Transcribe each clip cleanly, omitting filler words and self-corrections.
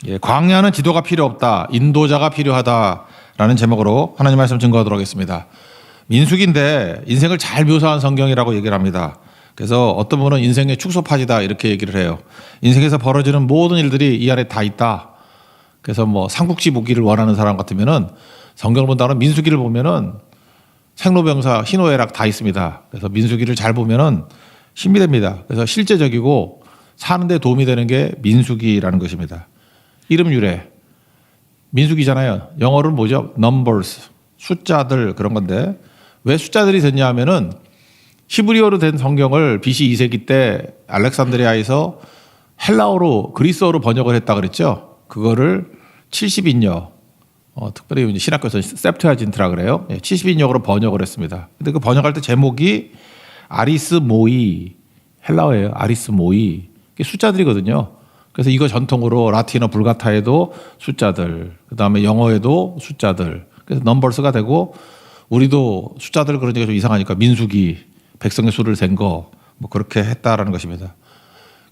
예, 광야는 지도가 필요 없다. 인도자가 필요하다라는 제목으로 하나님 말씀 증거하도록 하겠습니다. 민수기인데 인생을 잘 묘사한 성경이라고 얘기를 합니다. 그래서 어떤 분은 인생의 축소파지다 이렇게 얘기를 해요. 인생에서 벌어지는 모든 일들이 이 안에 다 있다. 그래서 뭐 삼국지 보기를 원하는 사람 같으면은 성경을 본다면 민수기를 보면은 생로병사, 희노애락 다 있습니다. 그래서 민수기를 잘 보면은 힘이 됩니다. 그래서 실제적이고 사는데 도움이 되는 게 민수기라는 것입니다. 이름 유래. 민수기잖아요. 영어로는 뭐죠? numbers. 숫자들 그런 건데 왜 숫자들이 됐냐 하면은 히브리어로 된 성경을 BC 2세기 때 알렉산드리아에서 헬라어로 그리스어로 번역을 했다 그랬죠. 그거를 70인역 특별히 신학교에서 septuagint라 그래요. 70인역으로 번역을 했습니다. 근데 그 번역할 때 제목이 아리스모이 헬라어예요. 아리스모이. 이게 숫자들이거든요. 그래서 이거 전통으로 라틴어 불가타에도 숫자들, 그다음에 영어에도 숫자들. 그래서 넘버스가 되고 우리도 숫자들 그러니까 좀 이상하니까 민수기, 백성의 수를 센 거 뭐 그렇게 했다라는 것입니다.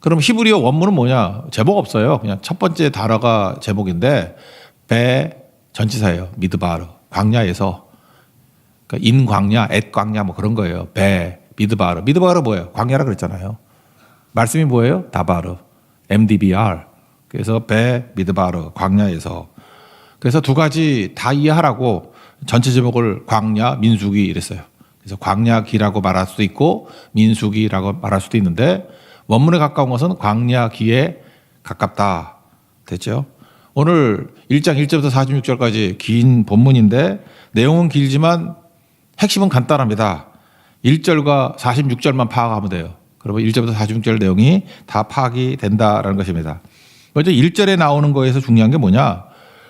그럼 히브리어 원문은 뭐냐? 제목 없어요. 그냥 첫 번째 단어가 제목인데 배 전치사예요. 미드바르 광야에서 그러니까 인광야, 앳광야 뭐 그런 거예요. 배 미드바르. 미드바르 뭐예요? 광야라 그랬잖아요. 말씀이 뭐예요? 다바르. MDBR. 그래서 배 미드바르 광야에서. 그래서 두 가지 다 이해하라고 전체 제목을 광야 민수기 이랬어요. 그래서 광야기라고 말할 수도 있고 민수기라고 말할 수도 있는데 원문에 가까운 것은 광야기에 가깝다. 됐죠? 오늘 1장 1절부터 46절까지 긴 본문인데 내용은 길지만 핵심은 간단합니다. 1절과 46절만 파악하면 돼요. 그러면 1절부터 46절 내용이 다 파악이 된다라는 것입니다. 먼저 1절에 나오는 거에서 중요한 게 뭐냐?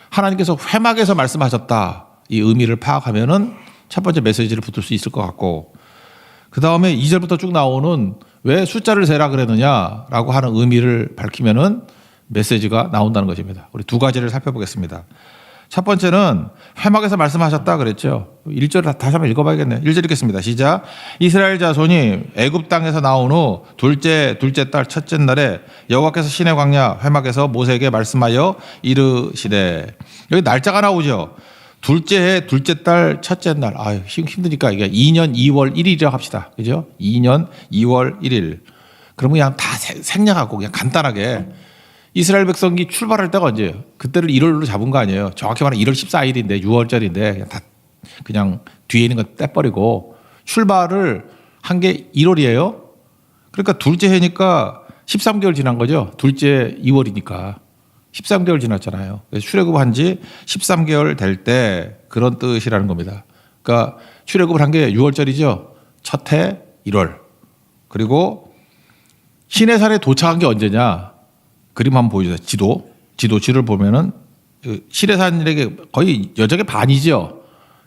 하나님께서 회막에서 말씀하셨다. 이 의미를 파악하면은 첫 번째 메시지를 붙을 수 있을 것 같고 그 다음에 2절부터 쭉 나오는 왜 숫자를 세라 그랬느냐라고 하는 의미를 밝히면은 메시지가 나온다는 것입니다. 우리 두 가지를 살펴보겠습니다. 첫 번째는 회막에서 말씀하셨다 그랬죠. 1절 다시 한번 읽어봐야겠네요. 1절 읽겠습니다. 시작. 이스라엘 자손이 애굽 땅에서 나온 후 둘째 달 첫째 날에 여호와께서 시내 광야 회막에서 모세에게 말씀하여 이르시되 여기 날짜가 나오죠. 둘째 해 둘째 달 첫째 날. 아유 힘드니까 이게 2년 2월 1일이라고 합시다. 그죠? 2년 2월 1일. 그러면 그냥 다 생략하고 그냥 간단하게 이스라엘 백성이 출발할 때가 언제예요? 그때를 1월로 잡은 거 아니에요. 정확히 말하면 1월 14일인데 6월절인데 그냥 뒤에 있는 거 떼버리고 출발을 한 게 1월이에요. 그러니까 둘째 해니까 13개월 지난 거죠. 둘째 2월이니까 13개월 지났잖아요. 그래서 출애굽을 한 지 13개월 될 때 그런 뜻이라는 겁니다. 그러니까 출애굽을 한 게 6월절이죠. 첫 해 1월. 그리고 시내산에 도착한 게 언제냐? 그림 한번 보여주세요. 지도를 보면은 시내산에게 거의 여적의 반이죠.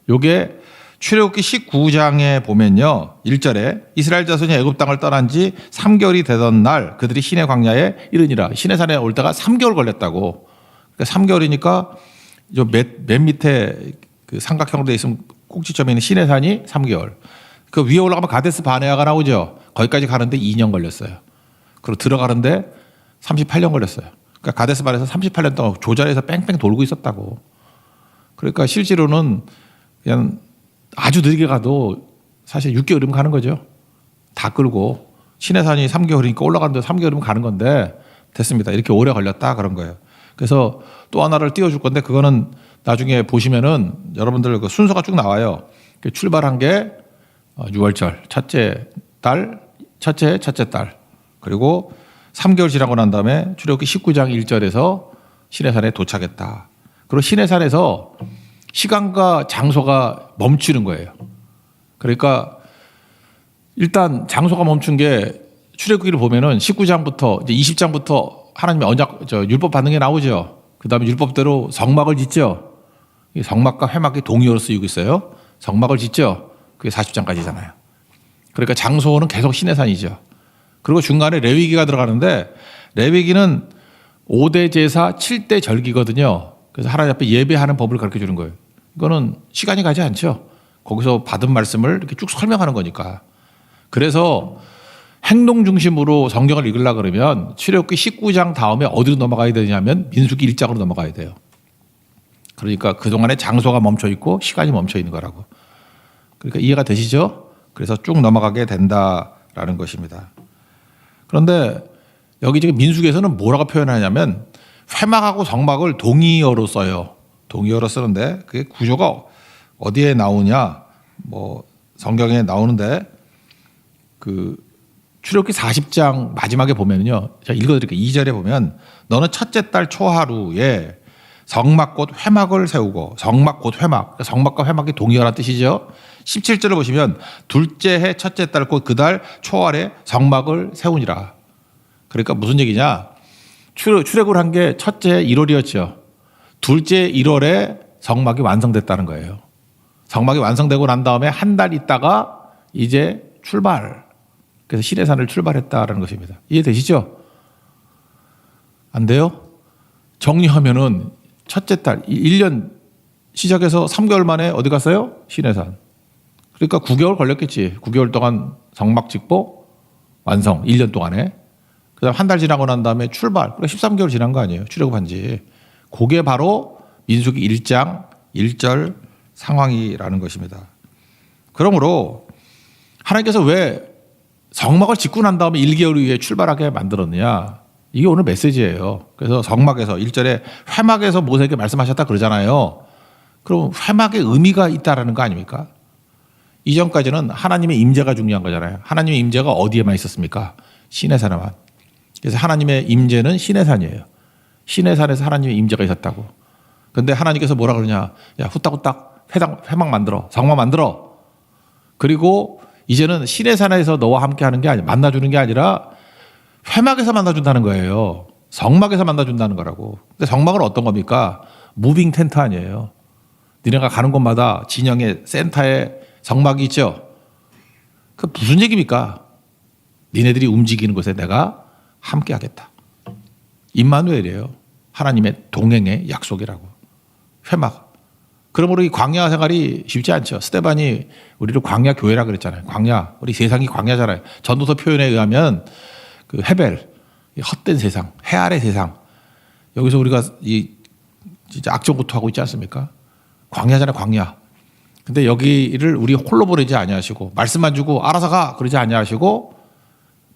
요게 출애굽기 19장에 보면요. 1절에 이스라엘 자손이 애굽 땅을 떠난 지 3개월이 되던 날 그들이 시내 광야에 이르니라. 시내산에 올 때가 3개월 걸렸다고. 그러니까 3개월이니까 맨 밑에 그 삼각형으로 되어 있으면 꼭지점에 있는 시내산이 3개월. 그 위에 올라가면 가데스 바네아가 나오죠. 거기까지 가는데 2년 걸렸어요. 그리고 들어가는데 38년 걸렸어요. 그러니까 가데스바네아에서 38년 동안 조자리에서 뺑뺑 돌고 있었다고. 그러니까 실제로는 그냥 아주 느리게 가도 사실 6개월이면 가는 거죠. 다 끌고 시내산이 3개월이니까 올라가는데 3개월이면 가는 건데 됐습니다. 이렇게 오래 걸렸다 그런 거예요. 그래서 또 하나를 띄워줄 건데 그거는 나중에 보시면은 여러분들 그 순서가 쭉 나와요. 출발한 게 6월절 첫째 달 그리고 3개월 지나고 난 다음에 출애굽기 19장 1절에서 시내산에 도착했다. 그리고 시내산에서 시간과 장소가 멈추는 거예요. 그러니까 일단 장소가 멈춘 게 출애굽기를 보면은 19장부터 이제 20장부터 하나님의 언약 율법 받는 게 나오죠. 그다음에 율법대로 성막을 짓죠. 이 성막과 회막이 동의어로 쓰이고 있어요. 성막을 짓죠. 그게 40장까지잖아요. 그러니까 장소는 계속 시내산이죠. 그리고 중간에 레위기가 들어가는데 레위기는 5대 제사 7대 절기거든요. 그래서 하나님 앞에 예배하는 법을 가르쳐 주는 거예요. 이거는 시간이 가지 않죠. 거기서 받은 말씀을 이렇게 쭉 설명하는 거니까. 그래서 행동 중심으로 성경을 읽으려 그러면 출애굽기 19장 다음에 어디로 넘어가야 되냐면 민수기 1장으로 넘어가야 돼요. 그러니까 그동안에 장소가 멈춰 있고 시간이 멈춰 있는 거라고. 그러니까 이해가 되시죠? 그래서 쭉 넘어가게 된다라는 것입니다. 그런데 여기 지금 민수기에서는 뭐라고 표현하냐면 회막하고 성막을 동의어로 써요. 동의어로 쓰는데 그게 구조가 어디에 나오냐? 뭐 성경에 나오는데 그 출애굽기 40장 마지막에 보면요. 제가 읽어드릴게요. 2절에 보면 너는 첫째 달 초하루에 성막 곧 회막을 세우고 성막 곧 회막. 성막과 회막이 동의어라는 뜻이죠. 17절을 보시면 둘째 해 첫째 달 곧 그 달 초하루에 성막을 세우니라. 그러니까 무슨 얘기냐? 출애굽을 한 게 첫째 1월이었죠. 둘째 1월에 성막이 완성됐다는 거예요. 성막이 완성되고 난 다음에 한 달 있다가 이제 출발. 그래서 시내산을 출발했다라는 것입니다. 이해되시죠? 안 돼요? 정리하면은 첫째 달 1년 시작해서 3개월 만에 어디 갔어요? 시내산. 그러니까 9개월 걸렸겠지. 9개월 동안 성막 짓고 완성 1년 동안에. 그다음 한 달 지나고 난 다음에 출발. 그래 13개월 지난 거 아니에요. 출애굽한 지. 그게 바로 민수기 1장 1절 상황이라는 것입니다. 그러므로 하나님께서 왜 성막을 짓고 난 다음에 1개월 후에 출발하게 만들었느냐. 이게 오늘 메시지예요. 그래서 성막에서 1절에 회막에서 모세에게 말씀하셨다 그러잖아요. 그럼 회막의 의미가 있다라는 거 아닙니까? 이전까지는 하나님의 임재가 중요한 거잖아요. 하나님의 임재가 어디에만 있었습니까? 시내산에만. 그래서 하나님의 임재는 시내산이에요. 시내산에서 하나님의 임재가 있었다고. 근데 하나님께서 뭐라 그러냐. 야, 후딱후딱 회막 만들어. 성막 만들어. 그리고 이제는 시내산에서 너와 함께 하는 게 아니라 만나주는 게 아니라 회막에서 만나준다는 거예요. 성막에서 만나준다는 거라고. 근데 성막은 어떤 겁니까? 무빙 텐트 아니에요. 니네가 가는 곳마다 진영의 센터에 성막이 있죠. 그 무슨 얘기입니까? 니네들이 움직이는 곳에 내가 함께 하겠다. 임마누엘이에요. 하나님의 동행의 약속이라고. 회막. 그러므로 이 광야 생활이 쉽지 않죠. 스데반이 우리를 광야 교회라 그랬잖아요. 광야. 우리 세상이 광야잖아요. 전도서 표현에 의하면 그 헤벨, 헛된 세상, 해 아래 세상. 여기서 우리가 이 진짜 악정부터 하고 있지 않습니까? 광야잖아요, 광야. 근데 여기를 우리 홀로 보내지 아니하시고 말씀만 주고 알아서 가 그러지 아니하시고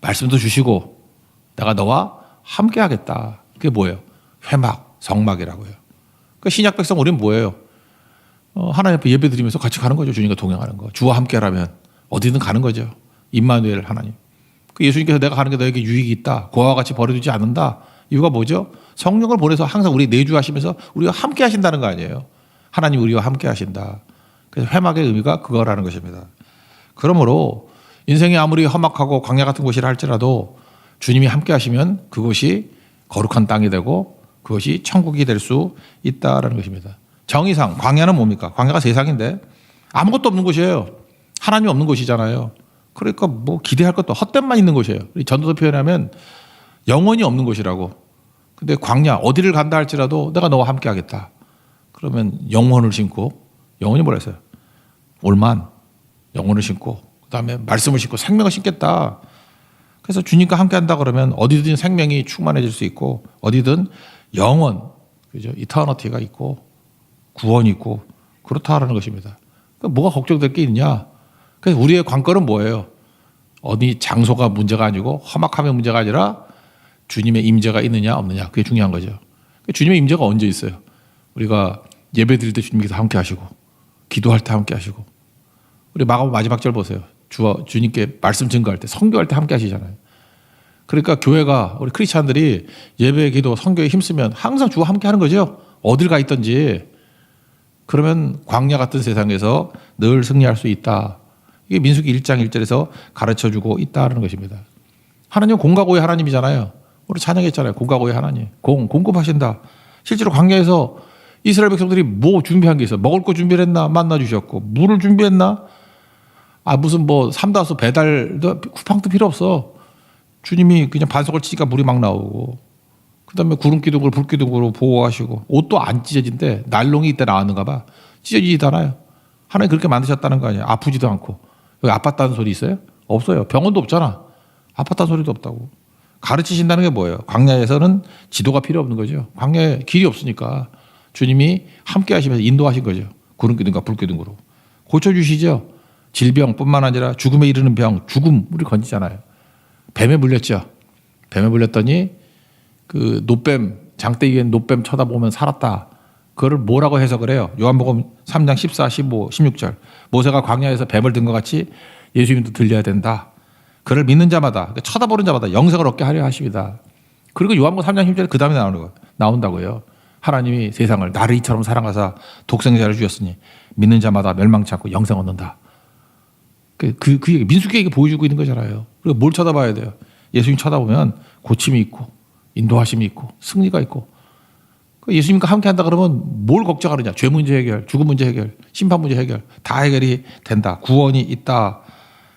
말씀도 주시고 내가 너와 함께 하겠다. 그게 뭐예요? 회막, 성막이라고요. 그 신약 백성 우리는 뭐예요? 하나님 앞에 예배 드리면서 같이 가는 거죠. 주님과 동행하는 거. 주와 함께라면 어디든 가는 거죠. 임마누엘 하나님. 그 예수님께서 내가 가는 게 너에게 유익이 있다. 고아와 같이 버려두지 않는다. 이유가 뭐죠? 성령을 보내서 항상 우리 내주하시면서 우리와 함께 하신다는 거 아니에요. 하나님 우리와 함께 하신다. 그래서 회막의 의미가 그거라는 것입니다. 그러므로 인생이 아무리 험악하고 광야 같은 곳이라 할지라도 주님이 함께 하시면 그곳이 거룩한 땅이 되고 그것이 천국이 될 수 있다라는 것입니다. 정의상 광야는 뭡니까? 광야가 세상인데 아무것도 없는 곳이에요. 하나님 없는 곳이잖아요. 그러니까 뭐 기대할 것도 헛됨만 있는 곳이에요. 전도서 표현하면 영원히 없는 곳이라고. 근데 광야 어디를 간다 할지라도 내가 너와 함께 하겠다. 그러면 영혼을 심고 영혼이 뭐라 했어요? 올만 영혼을 심고 그다음에 말씀을 심고 생명을 심겠다. 그래서 주님과 함께 한다 그러면 어디든 생명이 충만해질 수 있고 어디든 영원, 그죠? 이터너티가 있고 구원이 있고 그렇다라는 것입니다. 그러니까 뭐가 걱정될 게 있냐? 그래서 우리의 관건은 뭐예요? 어디 장소가 문제가 아니고 험악함의 문제가 아니라 주님의 임재가 있느냐 없느냐 그게 중요한 거죠. 주님의 임재가 언제 있어요? 우리가 예배 드릴 때 주님께서 함께 하시고 기도할 때 함께 하시고 우리 마가복 마지막 절 보세요. 주님께 말씀 증거할 때 선교할 때 함께 하시잖아요. 그러니까 교회가 우리 크리스찬들이 예배, 기도, 선교에 힘쓰면 항상 주와 함께 하는 거죠. 어딜 가 있든지. 그러면 광야 같은 세상에서 늘 승리할 수 있다. 이게 민수기 1장 1절에서 가르쳐주고 있다는 것입니다. 하나님은 공과 고의 하나님이잖아요. 우리 찬양했잖아요. 공과 고의 하나님. 공급하신다. 실제로 광야에서 이스라엘 백성들이 뭐 준비한 게 있어? 먹을 거 준비를 했나? 만나 주셨고. 물을 준비했나? 무슨 뭐 삼다수 배달도 쿠팡도 필요 없어. 주님이 그냥 반석을 치니까 물이 막 나오고. 그다음에 구름 기둥으로 불 기둥으로 보호하시고. 옷도 안 찢어진대. 난롱이 이때 나왔는가 봐. 찢어지잖아요. 하나님 그렇게 만드셨다는 거 아니에요. 아프지도 않고. 여기 아팠다는 소리 있어요? 없어요. 병원도 없잖아. 아팠다는 소리도 없다고. 가르치신다는 게 뭐예요? 광야에서는 지도가 필요 없는 거죠. 광야에 길이 없으니까 주님이 함께 하시면서 인도하신 거죠. 구름기둥과 불기둥으로. 고쳐주시죠. 질병뿐만 아니라 죽음에 이르는 병, 죽음을 건지잖아요. 뱀에 물렸죠. 뱀에 물렸더니 그 노뱀, 장대기엔 노뱀 쳐다보면 살았다. 그거를 뭐라고 해석을 해요? 요한복음 3장 14, 15, 16절. 모세가 광야에서 뱀을 든 것 같이 예수님도 들려야 된다. 그를 믿는 자마다, 그러니까 쳐다보는 자마다 영생을 얻게 하려 하십니다. 그리고 요한복음 3장 10절에 그 다음에 나온다고요. 하나님이 세상을 나를 이처럼 사랑하사 독생자를 주셨으니 믿는 자마다 멸망치 않고 영생 얻는다. 그 얘기, 민수기가 이게 보여주고 있는 거잖아요. 그리고 뭘 쳐다봐야 돼요? 예수님 쳐다보면 고침이 있고 인도하심이 있고 승리가 있고. 예수님과 함께 한다 그러면 뭘 걱정하느냐? 죄 문제 해결, 죽음 문제 해결, 심판 문제 해결 다 해결이 된다. 구원이 있다.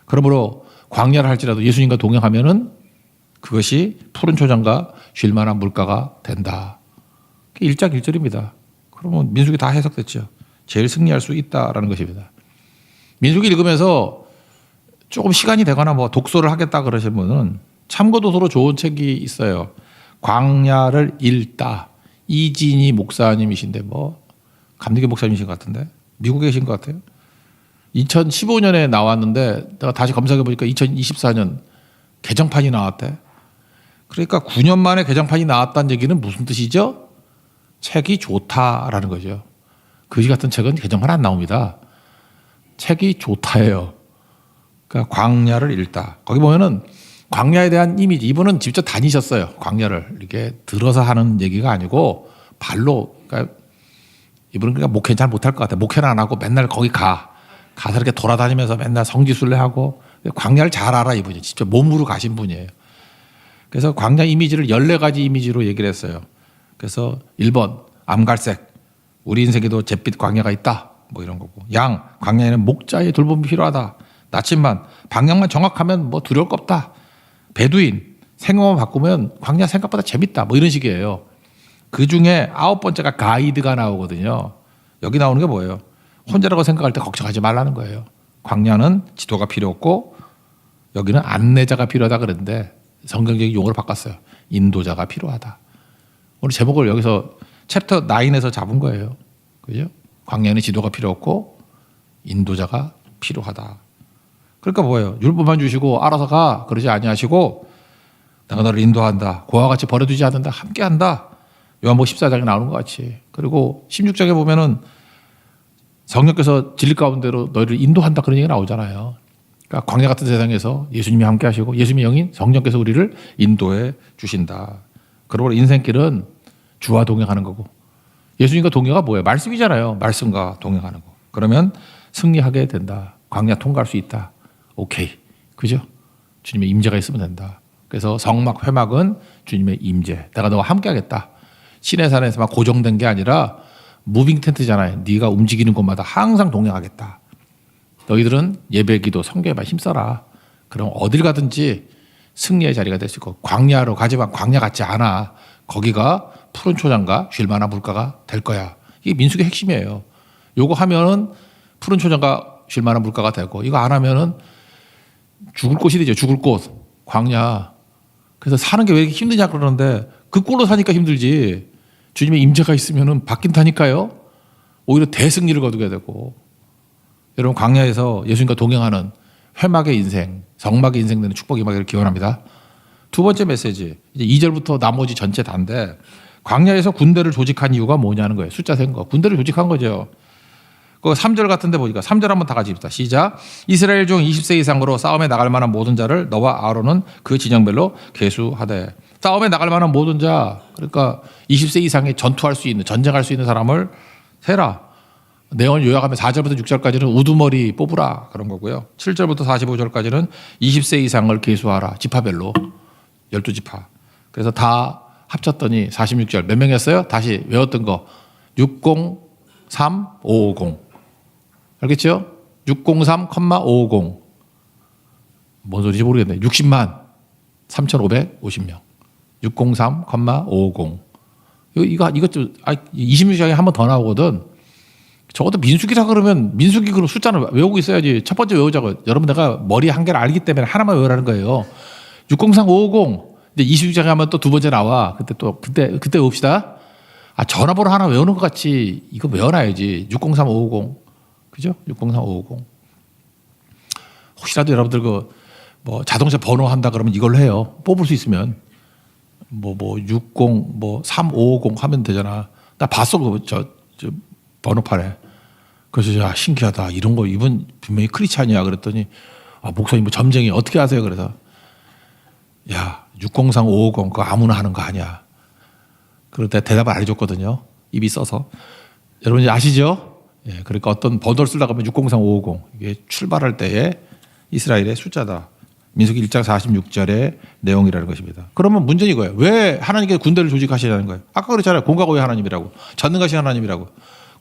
그러므로 광야를 할지라도 예수님과 동행하면은 그것이 푸른 초장과 쉴 만한 물가가 된다. 일장일절입니다. 그러면 민수기 다 해석됐죠. 제일 승리할 수 있다라는 것입니다. 민수기 읽으면서 조금 시간이 되거나 뭐 독서를 하겠다 그러신 분은 참고도서로 좋은 책이 있어요. 광야를 읽다. 이진희 목사님이신데 뭐 감리교 목사님이신 것 같은데 미국에 계신 것 같아요. 2015년에 나왔는데 내가 다시 검색해 보니까 2024년 개정판이 나왔대. 그러니까 9년 만에 개정판이 나왔다는 얘기는 무슨 뜻이죠? 책이 좋다라는 거죠. 그지 같은 책은 개정판 안 나옵니다. 책이 좋다예요. 그러니까 광야를 읽다. 거기 보면은 광야에 대한 이미지, 이분은 직접 다니셨어요. 광야를 이렇게 들어서 하는 얘기가 아니고 발로. 그러니까 이분은 그러니까 목회는 잘 못할 것 같아요. 목회는 안 하고 맨날 거기 가서 이렇게 돌아다니면서 맨날 성지순례하고 광야를 잘 알아 이분이. 직접 몸으로 가신 분이에요. 그래서 광야 이미지를 14가지 이미지로 얘기를 했어요. 그래서 1번 암갈색, 우리 인생에도 잿빛 광야가 있다. 뭐 이런 거고. 양, 광야에는 목자의 돌봄이 필요하다. 나침반, 방향만 정확하면 뭐 두려울 거 없다. 베두인, 생각만 바꾸면 광야 생각보다 재밌다. 뭐 이런 식이에요. 그 중에 9번째가 가이드가 나오거든요. 여기 나오는 게 뭐예요? 혼자라고 생각할 때 걱정하지 말라는 거예요. 광야는 지도가 필요 없고 여기는 안내자가 필요하다 그랬는데 성경적인 용어로 바꿨어요. 인도자가 필요하다. 오늘 제목을 여기서 챕터 9에서 잡은 거예요. 그죠? 광야에는 지도가 필요 없고 인도자가 필요하다. 그러니까 뭐예요? 율법만 주시고 알아서 가 그러지 아니하시고 내가 너를 인도한다. 고와 같이 버려두지 않는다. 함께한다. 요한복음 14장에 나오는 것 같이. 그리고 16장에 보면은 성령께서 진리 가운데로 너희를 인도한다 그런 얘기가 나오잖아요. 그러니까 광야 같은 세상에서 예수님이 함께하시고 예수님의 영인 성령께서 우리를 인도해 주신다. 그러므로 인생길은 주와 동행하는 거고 예수님과 동행가 뭐예요? 말씀이잖아요. 말씀과 동행하는 거. 그러면 승리하게 된다. 광야 통과할 수 있다. 오케이. 그죠? 주님의 임재가 있으면 된다. 그래서 성막, 회막은 주님의 임재. 내가 너와 함께 하겠다. 시내산에서만 고정된 게 아니라 무빙 텐트잖아요. 네가 움직이는 곳마다 항상 동행하겠다. 너희들은 예배기도 성경에만 힘써라. 그럼 어딜 가든지 승리의 자리가 될 수 있고 광야로 가지만 광야 같지 않아. 거기가 푸른 초장과 쉴 만한 물가가 될 거야. 이게 민수기의 핵심이에요. 요거 하면은 푸른 초장과 쉴 만한 물가가 되고 이거 안 하면은 죽을 곳이 되죠. 죽을 곳. 광야. 그래서 사는 게 왜 이렇게 힘드냐 그러는데 그 꼴로 사니까 힘들지. 주님의 임재가 있으면은 바뀐다니까요. 오히려 대승리를 거두게 되고. 여러분 광야에서 예수님과 동행하는 회막의 인생, 성막의 인생 되는 축복 임하기를 기원합니다. 두 번째 메시지. 이제 2절부터 나머지 전체 다인데 광야에서 군대를 조직한 이유가 뭐냐는 거예요. 숫자 센 거. 군대를 조직한 거죠. 그 3절 같은데 보니까 3절 한번 다 같이 읽자. 시작. 이스라엘 중 20세 이상으로 싸움에 나갈 만한 모든 자를 너와 아론은 그 진영별로 계수하되. 싸움에 나갈 만한 모든 자, 그러니까 20세 이상의 전투할 수 있는, 전쟁할 수 있는 사람을 세라. 내용을 요약하면 4절부터 6절까지는 우두머리 뽑으라 그런 거고요. 7절부터 45절까지는 20세 이상을 계수하라. 지파별로 12지파. 그래서 다 합쳤더니 46절 몇 명이었어요? 다시 외웠던 거 603, 550. 알겠죠? 603, 550. 뭔 소리인지 모르겠네. 60만 3,550명. 603, 550. 이것도 26장에 한 번 더 나오거든. 적어도 민수기라 그러면 민수기 그럼 숫자는 외우고 있어야지. 첫 번째 외우자고. 여러분 내가 머리 한 개를 알기 때문에 하나만 외우라는 거예요. 603 550 이제 26장에 하면 또 두 번째 나와. 그때 봅시다. 전화번호 하나 외우는 것 같이 이거 외워놔야지. 603 550 그죠? 603 550 혹시라도 여러분들 뭐 자동차 번호 한다 그러면 이걸로 해요. 뽑을 수 있으면 60 3550 하면 되잖아. 나 봤어 저 번호판에. 그래서 신기하다. 이런 거 이분 분명히 크리스찬이야. 그랬더니 목사님 뭐 점쟁이 어떻게 하세요? 그래서 603 550 그거 아무나 하는 거 아니야. 그런데 대답을 안 해줬거든요. 입이 써서. 여러분 이제 아시죠? 예, 그러니까 어떤 번호를 쓰려고 하면 603 550 이게 출발할 때의 이스라엘의 숫자다. 민수기 1장 46절의 내용이라는 것입니다. 그러면 문제는 이거예요. 왜 하나님께 군대를 조직하시냐는 거예요. 아까 그랬잖아요. 공과고의 하나님이라고. 전능하신 하나님이라고.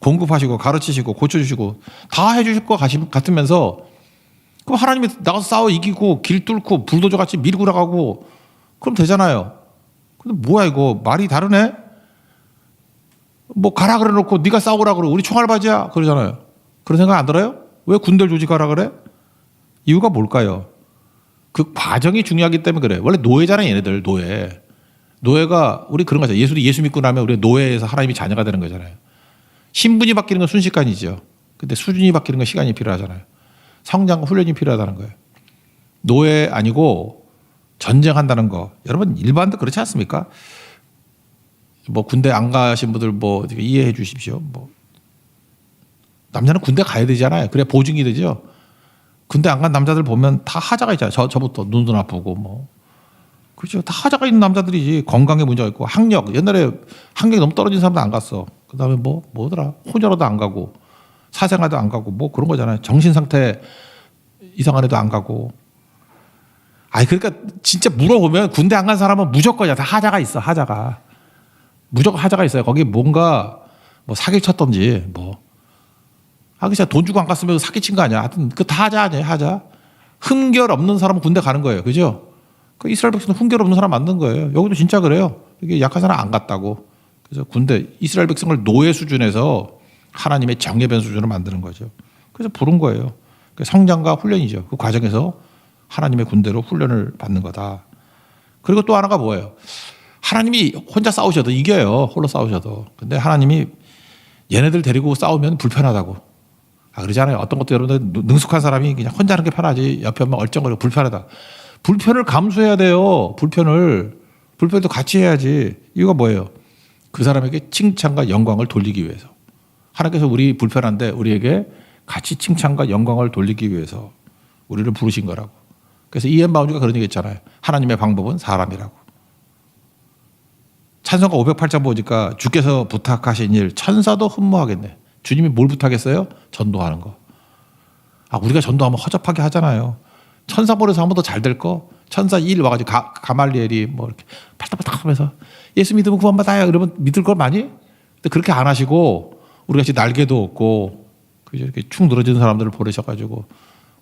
공급하시고 가르치시고 고쳐주시고 다 해주실 것 같으면서 그럼 하나님이 나가서 싸워 이기고 길 뚫고 불도저 같이 밀고 나가고 그럼 되잖아요. 근데 뭐야 이거 말이 다르네? 뭐 가라 그래 놓고 네가 싸우라 그러고 우리 총알바지야 그러잖아요. 그런 생각 안 들어요? 왜 군대를 조직하라 그래? 이유가 뭘까요? 그 과정이 중요하기 때문에 그래. 원래 노예잖아요, 얘네들 노예. 노예가 우리 그런 거죠. 예수 믿고 나면 우리 노예에서 하나님이 자녀가 되는 거잖아요. 신분이 바뀌는 건 순식간이죠. 근데 수준이 바뀌는 건 시간이 필요하잖아요. 성장과 훈련이 필요하다는 거예요. 노예 아니고 전쟁한다는 거. 여러분 일반도 그렇지 않습니까? 뭐 군대 안 가신 분들 뭐 이해해 주십시오. 뭐 남자는 군대 가야 되잖아요. 그래야 보증이 되죠. 군대 안 간 남자들 보면 다 하자가 있잖아요. 저부터 눈도 나쁘고 뭐. 그렇죠. 다 하자가 있는 남자들이지. 건강에 문제가 있고 학력. 옛날에 학력이 너무 떨어진 사람도 안 갔어. 그다음에 뭐더라. 혼혈아도 안 가고 사생아도 안 가고 뭐 그런 거잖아요. 정신 상태 이상한 애도 안 가고. 그러니까 진짜 물어보면 군대 안 간 사람은 무조건 다 하자가 있어. 하자가. 무조건 하자가 있어요. 거기 뭔가 뭐 사기를 쳤던지 뭐. 진짜 돈 주고 안 갔으면 사기친 거 아니야. 하여튼 그 다 하자 아니에요. 하자. 흠결 없는 사람은 군대 가는 거예요. 그죠? 그 이스라엘 백성은 흠결 없는 사람 만든 거예요. 여기도 진짜 그래요. 이게 약한 사람 안 갔다고. 그래서 군대 이스라엘 백성을 노예 수준에서 하나님의 정예변 수준으로 만드는 거죠. 그래서 부른 거예요. 성장과 훈련이죠. 그 과정에서 하나님의 군대로 훈련을 받는 거다. 그리고 또 하나가 뭐예요? 하나님이 혼자 싸우셔도 이겨요. 홀로 싸우셔도. 근데 하나님이 얘네들 데리고 싸우면 불편하다고. 그러잖아요. 어떤 것도 여러분들 능숙한 사람이 그냥 혼자 하는 게 편하지. 옆에 오면 얼쩡거리고 불편하다. 불편을 감수해야 돼요. 불편도 같이 해야지. 이유가 뭐예요? 그 사람에게 칭찬과 영광을 돌리기 위해서. 하나님께서 우리 불편한데 우리에게 같이 칭찬과 영광을 돌리기 위해서 우리를 부르신 거라고. 그래서 이엔 바운드가 그런 얘기 했잖아요. 하나님의 방법은 사람이라고. 찬송가 508장 보니까 주께서 부탁하신 일 천사도 흠모하겠네. 주님이 뭘 부탁했어요? 전도하는 거. 우리가 전도하면 허접하게 하잖아요. 천사 보내서 하면 더 잘 될 거. 천사 1 와가지고 가말리엘이 뭐 이렇게 팔딱팔딱 하면서 예수 믿으면 구원받아요. 그러면 믿을 걸 많이? 근데 그렇게 안 하시고 우리 같이 날개도 없고 이렇게 축 늘어지는 사람들을 보내셔가지고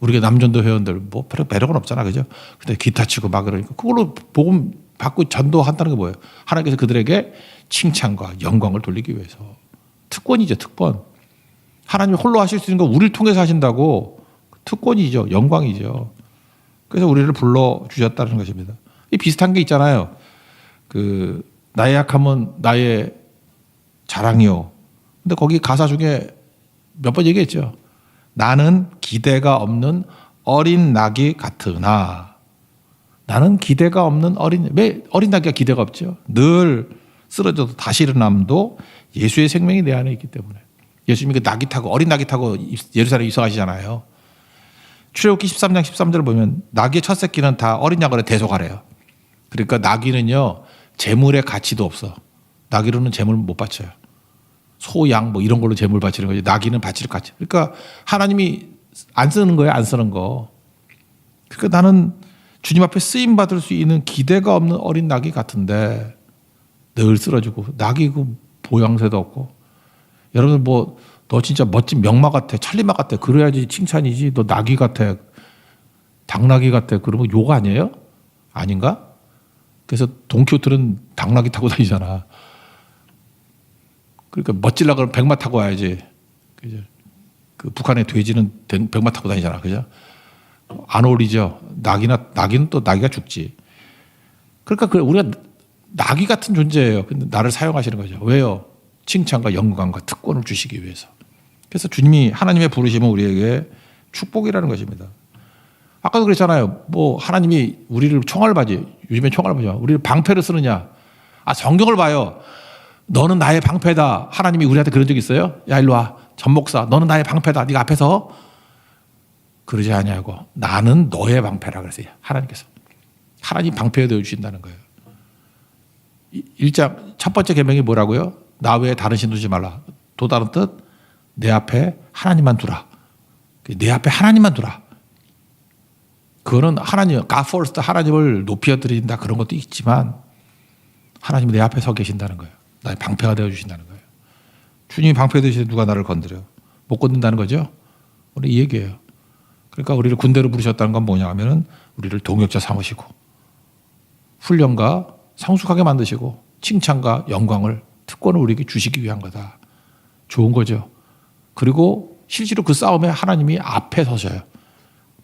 우리가 남전도 회원들 뭐 배려가 없잖아. 그죠? 근데 기타 치고 막 그러니까 그걸로 복음 받고 전도한다는 게 뭐예요? 하나님께서 그들에게 칭찬과 영광을 돌리기 위해서. 특권이죠. 특권. 하나님이 홀로 하실 수 있는 거 우리를 통해서 하신다고. 특권이죠. 영광이죠. 그래서 우리를 불러주셨다는 것입니다. 이 비슷한 게 있잖아요. 나의 약함은 나의 자랑이요. 근데 거기 가사 중에 몇 번 얘기했죠. 나는 기대가 없는 어린 낙이 같으나. 나는 기대가 없는 왜 어린 낙이가 기대가 없죠? 늘 쓰러져도 다시 일어남도 예수의 생명이 내 안에 있기 때문에. 예수님이 어린 낙이 타고 예루살렘에 입성하시잖아요. 출애굽기 13장 13절을 보면 나귀의 첫 새끼는 다 어린 양으로 대속하래요. 그러니까 나귀는요 재물의 가치도 없어. 나귀로는 재물 못 바쳐요. 소, 양 뭐 이런 걸로 재물 바치는 거지. 나귀는 바칠 가치. 그러니까 하나님이 안 쓰는 거예요. 안 쓰는 거. 그러니까 나는 주님 앞에 쓰임 받을 수 있는 기대가 없는 어린 나귀 같은데 늘 쓰러지고 나귀 그 보양새도 없고. 여러분 너 진짜 멋진 명마 같아. 찰리마 같아. 그래야지 칭찬이지. 너 나귀 같아. 당나귀 같아. 그러면 욕 아니에요? 아닌가? 그래서 돈키호테는 당나귀 타고 다니잖아. 그러니까 멋질라 그러면 백마 타고 와야지. 그죠? 그 북한의 돼지는 백마 타고 다니잖아. 그죠? 안 어울리죠? 나귀는 또 나귀가 죽지. 그러니까 우리가 나귀 같은 존재예요. 근데 나를 사용하시는 거죠. 왜요? 칭찬과 영광과 특권을 주시기 위해서. 그래서 주님이 하나님의 부르심은 우리에게 축복이라는 것입니다. 아까도 그랬잖아요. 뭐 하나님이 우리를 총알 바지, 요즘에 총알 바지, 우리를 방패를 쓰느냐? 성경을 봐요. 너는 나의 방패다. 하나님이 우리한테 그런 적 있어요? 야 일로 와. 전 목사, 너는 나의 방패다. 네가 앞에서 그러지 않냐고. 나는 너의 방패라 그랬어요. 하나님께서. 하나님 방패가 되어 주신다는 거예요. 1장 첫 번째 계명이 뭐라고요? 나 외에 다른 신 두지 말라. 또 다른 뜻, 내 앞에 하나님만 두라. 내 앞에 하나님만 두라. 그거는 하나님, God first, 하나님을 높여 드린다 그런 것도 있지만 하나님이 내 앞에 서 계신다는 거예요. 나의 방패가 되어 주신다는 거예요. 주님이 방패 되시는데 누가 나를 건드려? 못 건든다는 거죠. 오늘 이 얘기예요. 그러니까 우리를 군대로 부르셨다는 건 뭐냐 하면은 우리를 동역자 삼으시고 훈련과 성숙하게 만드시고 칭찬과 영광을 특권을 우리에게 주시기 위한 거다. 좋은 거죠. 그리고 실제로 그 싸움에 하나님이 앞에 서셔요.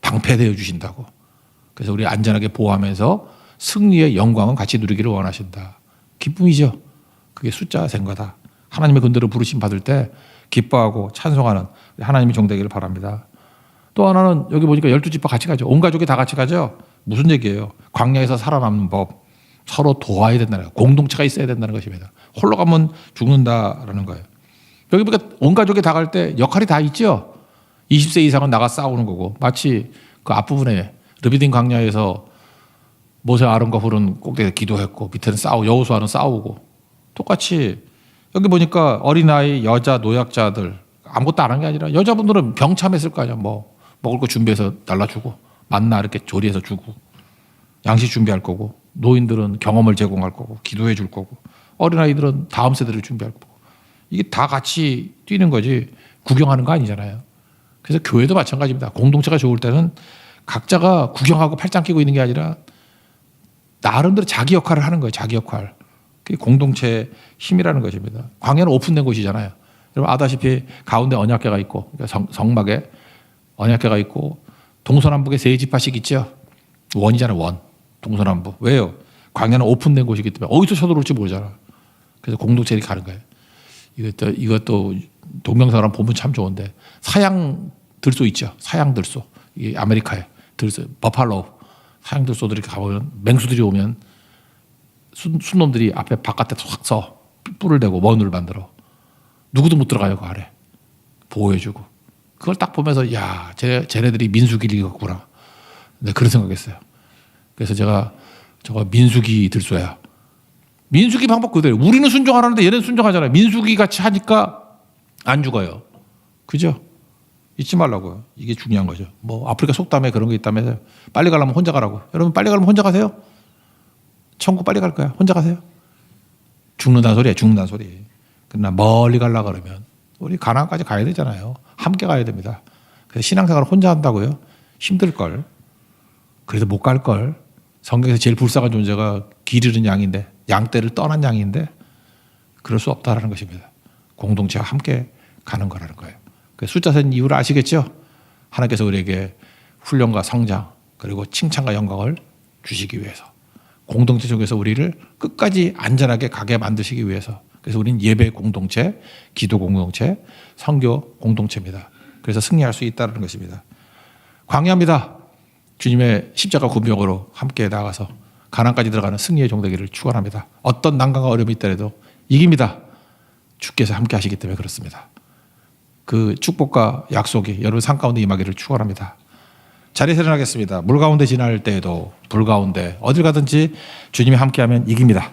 방패되어 주신다고. 그래서 우리 안전하게 보호하면서 승리의 영광은 같이 누리기를 원하신다. 기쁨이죠. 그게 숫자 센 거다. 하나님의 군대로 부르심 받을 때 기뻐하고 찬송하는 하나님의 종되기를 바랍니다. 또 하나는 여기 보니까 12지파 같이 가죠. 온 가족이 다 같이 가죠. 무슨 얘기예요? 광야에서 살아남는 법. 서로 도와야 된다는 거예요. 공동체가 있어야 된다는 것입니다. 홀로 가면 죽는다라는 거예요. 여기 보니까 온 가족이 다 갈 때 역할이 다 있죠. 20세 이상은 나가 싸우는 거고 마치 그 앞부분에 르비딘 광야에서 모세 아론과 훌은 꼭대기에 기도했고 밑에는 여호수아는 싸우고 똑같이 여기 보니까 어린아이, 여자, 노약자들 아무것도 안 한 게 아니라 여자분들은 병참했을 거 아니야. 뭐 먹을 거 준비해서 날라주고 만나 이렇게 조리해서 주고 양식 준비할 거고 노인들은 경험을 제공할 거고 기도해 줄 거고 어린아이들은 다음 세대를 준비할 거고 이게 다 같이 뛰는 거지 구경하는 거 아니잖아요. 그래서 교회도 마찬가지입니다. 공동체가 좋을 때는 각자가 구경하고 팔짱 끼고 있는 게 아니라 나름대로 자기 역할을 하는 거예요. 자기 역할. 그게 공동체의 힘이라는 것입니다. 광야는 오픈된 곳이잖아요. 여러분 아다시피 가운데 언약궤가 있고 그러니까 성막에 언약궤가 있고 동서남북에 세 지파씩 있죠. 원이잖아요. 원. 동서남북. 왜요? 광야는 오픈된 곳이기 때문에 어디서 쳐들어올지 모르잖아. 그래서 공동체를 가는 거예요. 이것도 동명사람 보면 참 좋은데 사양 들소 있죠. 사양 들소. 이게 아메리카에 들소, 버팔로 사양 들소들이 가보면 맹수들이 오면 순놈들이 앞에 바깥에 확 서 뿔을 대고 원을 만들어 누구도 못 들어가요 그 아래 보호해주고 그걸 딱 보면서 야 쟤네들이 민수기를 읽었구나. 네, 그런 생각했어요. 그래서 제가 저거 민수기 들소야. 민수기 방법 그대로. 우리는 순종하라는데 얘는 순종하잖아요. 민수기 같이 하니까 안 죽어요. 그죠? 잊지 말라고요. 이게 중요한 거죠. 뭐 아프리카 속담에 그런 게 있다면서요. 빨리 가려면 혼자 가라고. 여러분 빨리 가려면 혼자 가세요. 천국 빨리 갈 거야. 혼자 가세요. 죽는다는 소리야. 죽는다는 소리. 그러나 멀리 가려고 그러면 우리 가나안까지 가야 되잖아요. 함께 가야 됩니다. 그래서 신앙생활을 혼자 한다고요? 힘들걸. 그래도 못 갈걸. 성경에서 제일 불쌍한 존재가 길 잃은 양인데 양떼를 떠난 양인데 그럴 수 없다라는 것입니다. 공동체와 함께 가는 거라는 거예요. 숫자 센 이유를 아시겠죠? 하나님께서 우리에게 훈련과 성장 그리고 칭찬과 영광을 주시기 위해서 공동체 속에서 우리를 끝까지 안전하게 가게 만드시기 위해서 그래서 우리는 예배 공동체, 기도 공동체, 선교 공동체입니다. 그래서 승리할 수 있다는 것입니다. 광야입니다. 주님의 십자가 군병으로 함께 나가서 가나안까지 들어가는 승리의 종되기를 축원합니다. 어떤 난관과 어려움이 있더라도 이깁니다. 주께서 함께 하시기 때문에 그렇습니다. 그 축복과 약속이 여러분 삶 가운데 임하기를 축원합니다. 자리에서 일어나겠습니다. 물 가운데 지날 때에도 불 가운데 어딜 가든지 주님이 함께하면 이깁니다.